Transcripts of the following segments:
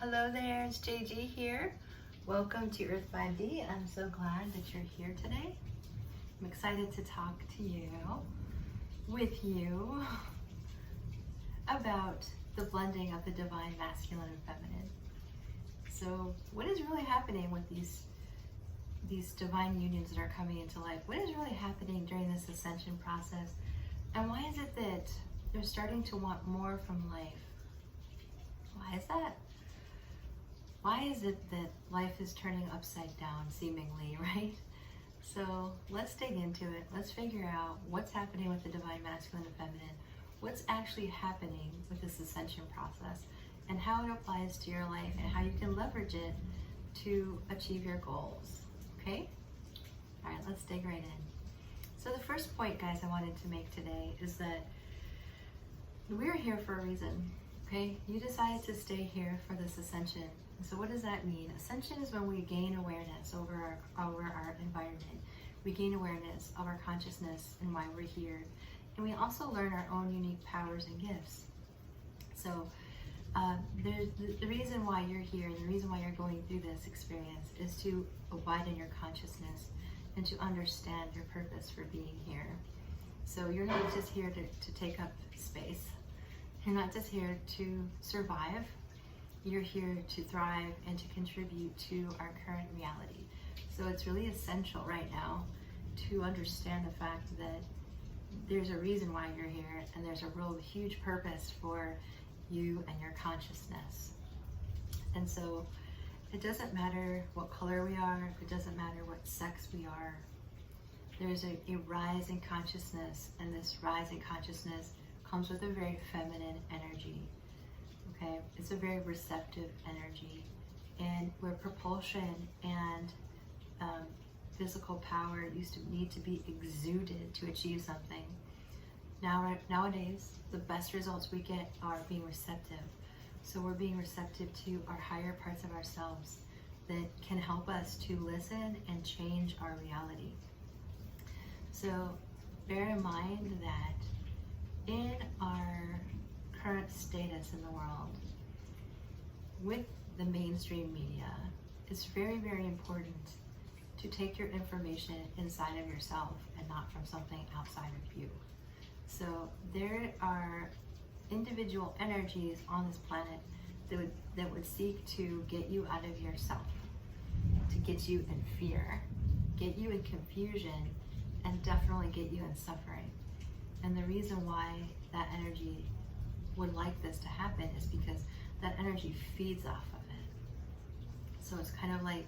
Hello there, it's JG here. Welcome to Earth 5D. I'm so glad that you're here today. I'm excited to talk to you, with you, about the blending of the divine masculine and feminine. So what is really happening with these divine unions that are coming into life? What is really happening during this ascension process? And why is it that they're starting to want more from life? Why is that? Why is it that life is turning upside down, seemingly, right? So let's dig into it. Let's figure out what's happening with the divine masculine and feminine, what's actually happening with this ascension process, and how it applies to your life and how you can leverage it to achieve your goals, okay? All right, let's dig right in. So the first point, guys, I wanted to make today is that we're here for a reason, okay? You decided to stay here for this ascension. So what does that mean? Ascension is when we gain awareness over our environment. We gain awareness of our consciousness and why we're here. And we also learn our own unique powers and gifts. So the reason why you're here and the reason why you're going through this experience is to widen your consciousness and to understand your purpose for being here. So you're not just here to take up space. You're not just here to survive. You're here to thrive and to contribute to our current reality. So it's really essential right now to understand the fact that there's a reason why you're here and there's a real huge purpose for you and your consciousness. And so it doesn't matter what color we are, it doesn't matter what sex we are. There's a rise in consciousness, and this rise in consciousness comes with a very feminine energy. Okay, it's a very receptive energy, and where propulsion and physical power used to need to be exuded to achieve something. Nowadays, the best results we get are being receptive. So we're being receptive to our higher parts of ourselves that can help us to listen and change our reality. So bear in mind that in our current status in the world, with the mainstream media, it's very, very important to take your information inside of yourself and not from something outside of you. So there are individual energies on this planet that would seek to get you out of yourself, to get you in fear, get you in confusion, and definitely get you in suffering. And the reason why that energy would like this to happen is because that energy feeds off of it. So it's kind of like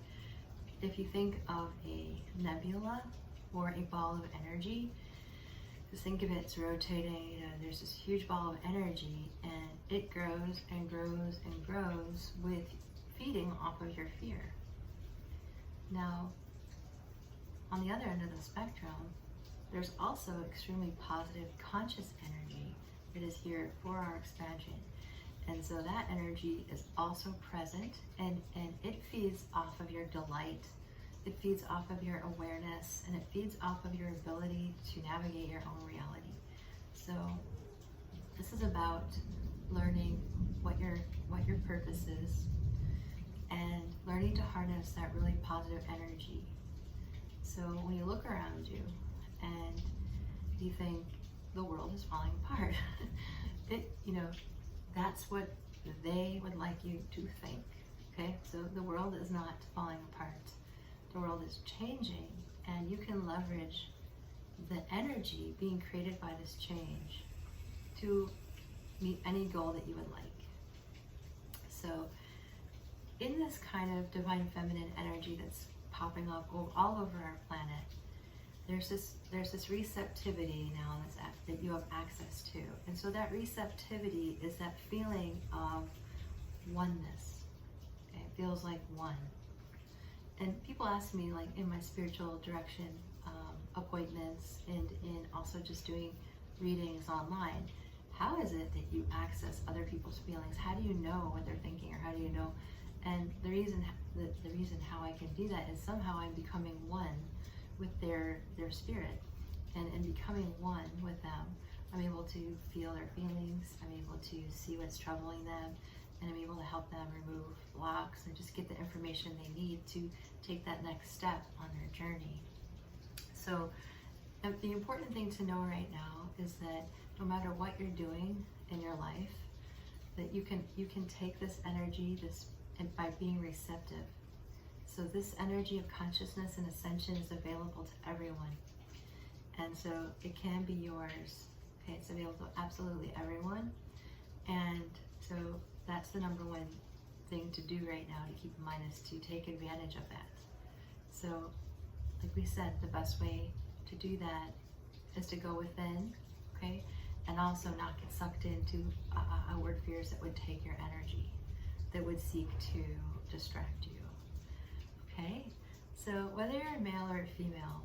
if you think of a nebula or a ball of energy, just think of it's rotating, there's this huge ball of energy, and it grows and grows and grows with feeding off of your fear. Now, on the other end of the spectrum, there's also extremely positive conscious energy that is here for our expansion. And so that energy is also present, and it feeds off of your delight. It feeds off of your awareness, and it feeds off of your ability to navigate your own reality. So this is about learning what your purpose is and learning to harness that really positive energy. So when you look around you and you think the world is falling apart, that's what they would like you to think. Okay, so the world is not falling apart. The world is changing, and you can leverage the energy being created by this change to meet any goal that you would like. So in this kind of divine feminine energy that's popping up all over our planet, there's this receptivity now that you have access to. And so that receptivity is that feeling of oneness. Okay? It feels like one. And people ask me, like in my spiritual direction appointments and in also just doing readings online, how is it that you access other people's feelings? How do you know what they're thinking, or how do you know? And the reason how I can do that is somehow I'm becoming one with their spirit, and in becoming one with them, I'm able to feel their feelings, I'm able to see what's troubling them, and I'm able to help them remove blocks and just get the information they need to take that next step on their journey. So the important thing to know right now is that no matter what you're doing in your life, that you can take this energy, and by being receptive. So this energy of consciousness and ascension is available to everyone. And so it can be yours. Okay, it's available to absolutely everyone. And so that's the number one thing to do right now to keep in mind, is to take advantage of that. So like we said, the best way to do that is to go within, okay? And also not get sucked into outward fears that would take your energy, that would seek to distract you, okay? So whether you're a male or a female,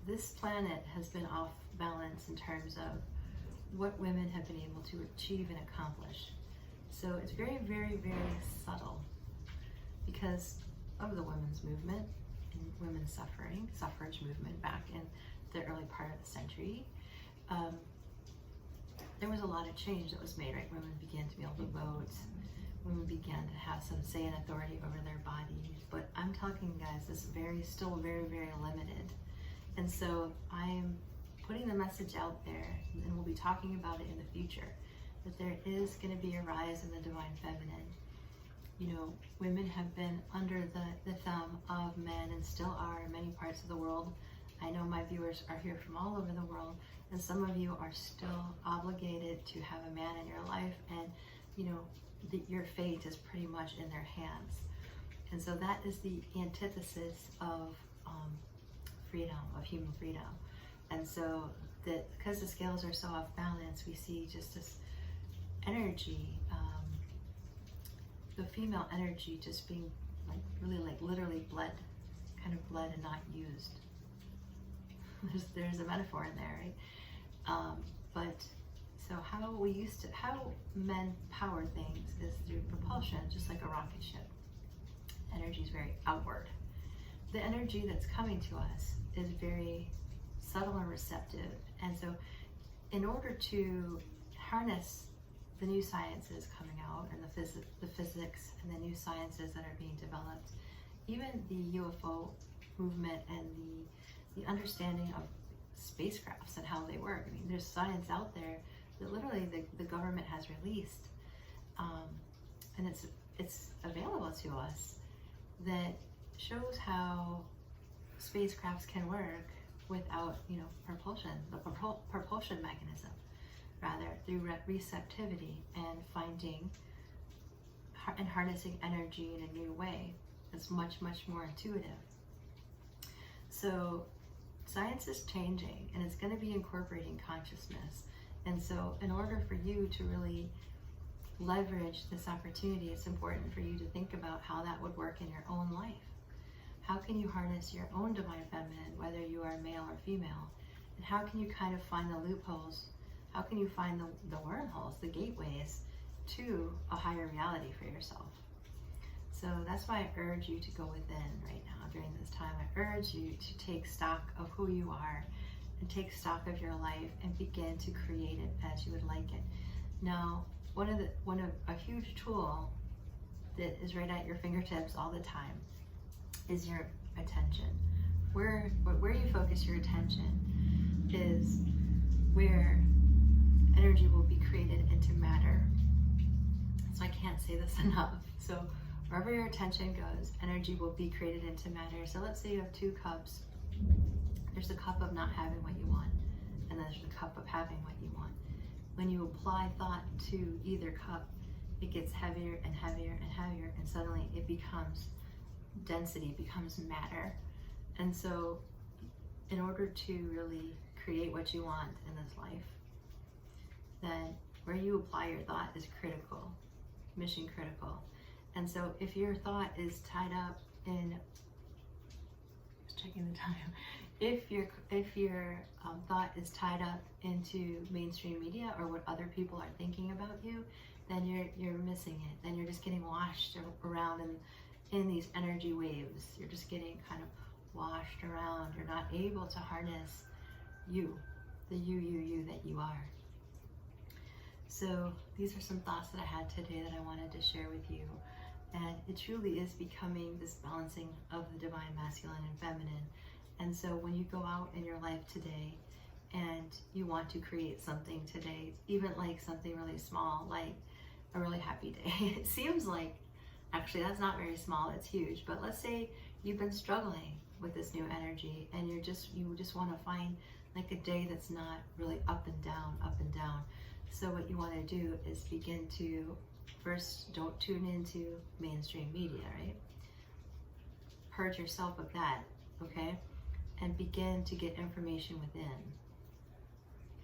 this planet has been off balance in terms of what women have been able to achieve and accomplish. So it's very, very, very subtle because of the women's movement and women's suffrage movement back in the early part of the century. There was a lot of change that was made, right? Women began to be able to vote. Women began to have some say and authority over their bodies. But I'm talking, guys, this is still very, very limited. And so I'm putting the message out there, and we'll be talking about it in the future, that there is going to be a rise in the divine feminine. You know, women have been under the thumb of men and still are in many parts of the world. I know my viewers are here from all over the world, and some of you are still obligated to have a man in your life, and you know, your fate is pretty much in their hands. And so that is the antithesis of freedom, of human freedom. And so because the scales are so off balance, we see just this energy, the female energy just being like really, like literally bled, kind of bled and not used. There's a metaphor in there, right? But so how men power things is through propulsion, just like a rocket ship. Energy is very outward. The energy that's coming to us is very subtle and receptive. And so in order to harness the new sciences coming out, and the physics and the new sciences that are being developed, even the UFO movement and the understanding of spacecrafts and how they work. I mean, there's science out there that literally the government has released, and it's available to us, that shows how spacecrafts can work without, you know, propulsion, the propulsion mechanism, rather through receptivity and finding and harnessing energy in a new way that's much, much more intuitive. So science is changing, and it's going to be incorporating consciousness. And so in order for you to really leverage this opportunity, it's important for you to think about how that would work in your own life. How can you harness your own divine feminine, whether you are male or female? And how can you kind of find the loopholes? How can you find the wormholes, the gateways to a higher reality for yourself? So that's why I urge you to go within right now during this time. I urge you to take stock of who you are and take stock of your life and begin to create it as you would like it. Now, one of a huge tool that is right at your fingertips all the time is your attention. Where you focus your attention is where energy will be created into matter. So I can't say this enough. So wherever your attention goes, energy will be created into matter. So let's say you have 2 cups. There's a cup of not having what you want, and then there's the cup of having what you want. When you apply thought to either cup, it gets heavier and heavier and heavier, and suddenly it becomes density, becomes matter. And so in order to really create what you want in this life, then where you apply your thought is critical, mission critical. And so if your thought is tied up in, just checking the time, if your thought is tied up into mainstream media or what other people are thinking about you, then you're missing it. Then you're just getting washed around in these energy waves. You're just getting kind of washed around. You're not able to harness you, the you that you are. So these are some thoughts that I had today that I wanted to share with you. And it truly is becoming this balancing of the divine masculine and feminine. And so when you go out in your life today and you want to create something today, even like something really small, like a really happy day, it seems like, actually that's not very small, it's huge. But let's say you've been struggling with this new energy and you just want to find like a day that's not really up and down, up and down. So what you want to do is begin to, first, don't tune into mainstream media, right? Purge yourself of that, okay? And begin to get information within,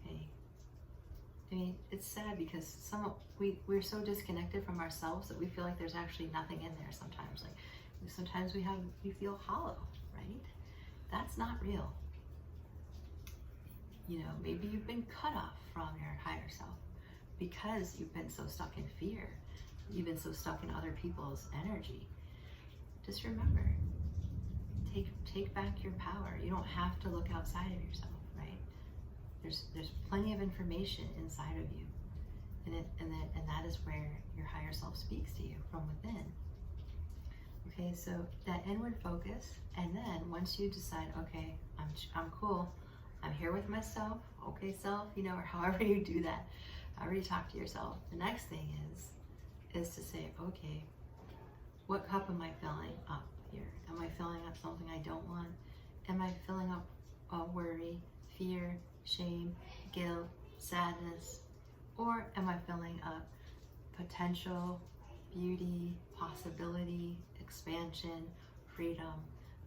okay? I mean, it's sad because we're so disconnected from ourselves that we feel like there's actually nothing in there sometimes. Like sometimes we feel hollow, right? That's not real. You know, maybe you've been cut off from your higher self because you've been so stuck in fear. You've been so stuck in other people's energy. Just remember, take back your power. You don't have to look outside of yourself, right? There's plenty of information inside of you, and that is where your higher self speaks to you from within. Okay, so that inward focus, and then once you decide, okay, I'm cool, I'm here with myself, okay, self, you know, or however you do that, however you talk to yourself. The next thing is to say, okay, what cup am I filling up here? Am I filling up something I don't want? Am I filling up worry, fear, shame, guilt, sadness? Or am I filling up potential, beauty, possibility, expansion, freedom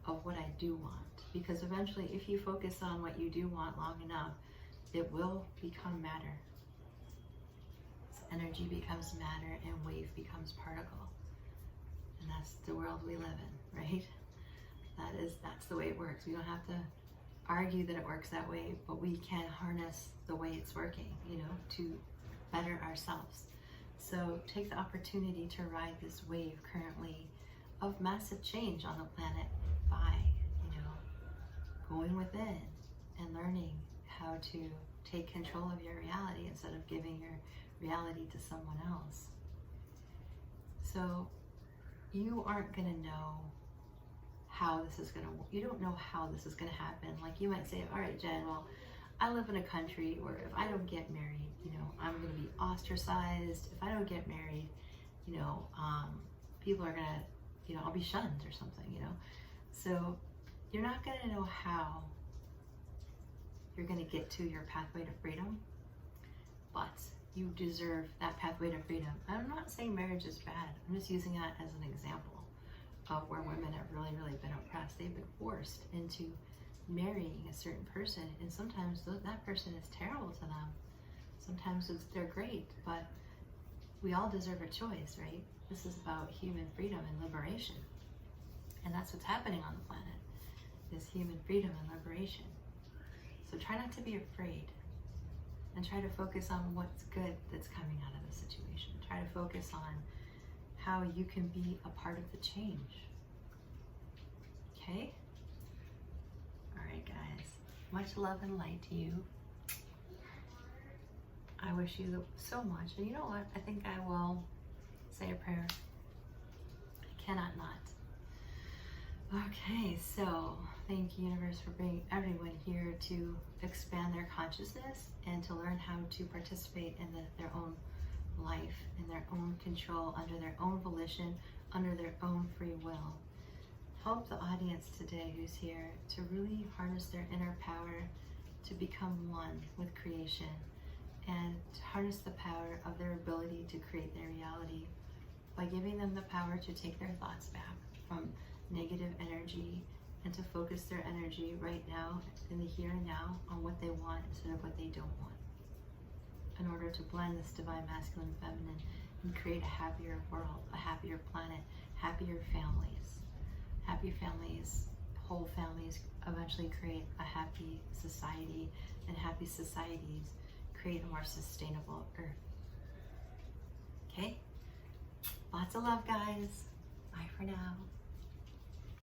of what I do want? Because eventually, if you focus on what you do want long enough, it will become matter. So energy becomes matter and wave becomes particle. And that's the world we live in, right? That's the way it works. We don't have to argue that it works that way, but we can harness the way it's working, you know, to better ourselves. So take the opportunity to ride this wave currently of massive change on the planet by, you know, going within and learning how to take control of your reality instead of giving your reality to someone else. So you aren't going to know how this is going to, you don't know how this is going to happen. Like you might say, all right, Jen, well, I live in a country where if I don't get married, you know, I'm going to be ostracized. If I don't get married, you know, people are going to, you know, I'll be shunned or something, you know. So you're not going to know how you're going to get to your pathway to freedom, but you deserve that pathway to freedom. I'm not saying marriage is bad. I'm just using that as an example of where women have really, really been oppressed. They've been forced into marrying a certain person, and sometimes that person is terrible to them. Sometimes they're great, but we all deserve a choice, right? This is about human freedom and liberation. And that's what's happening on the planet, is human freedom and liberation. So try not to be afraid, and try to focus on what's good that's coming out of the situation. Try to focus on how you can be a part of the change. Okay? All right, guys. Much love and light to you. I wish you so much. And you know what? I think I will say a prayer. I cannot not. Okay, so thank you, universe, for bringing everyone here to expand their consciousness and to learn how to participate in their own life, in their own control, under their own volition, under their own free will. Help the audience today who's here to really harness their inner power, to become one with creation, and to harness the power of their ability to create their reality by giving them the power to take their thoughts back from negative energy and to focus their energy right now in the here and now on what they want instead of what they don't want, in order to blend this divine masculine and feminine and create a happier world, a happier planet, happier families. Happy families, whole families eventually create a happy society, and happy societies create a more sustainable earth. Okay? Lots of love, guys. Bye for now.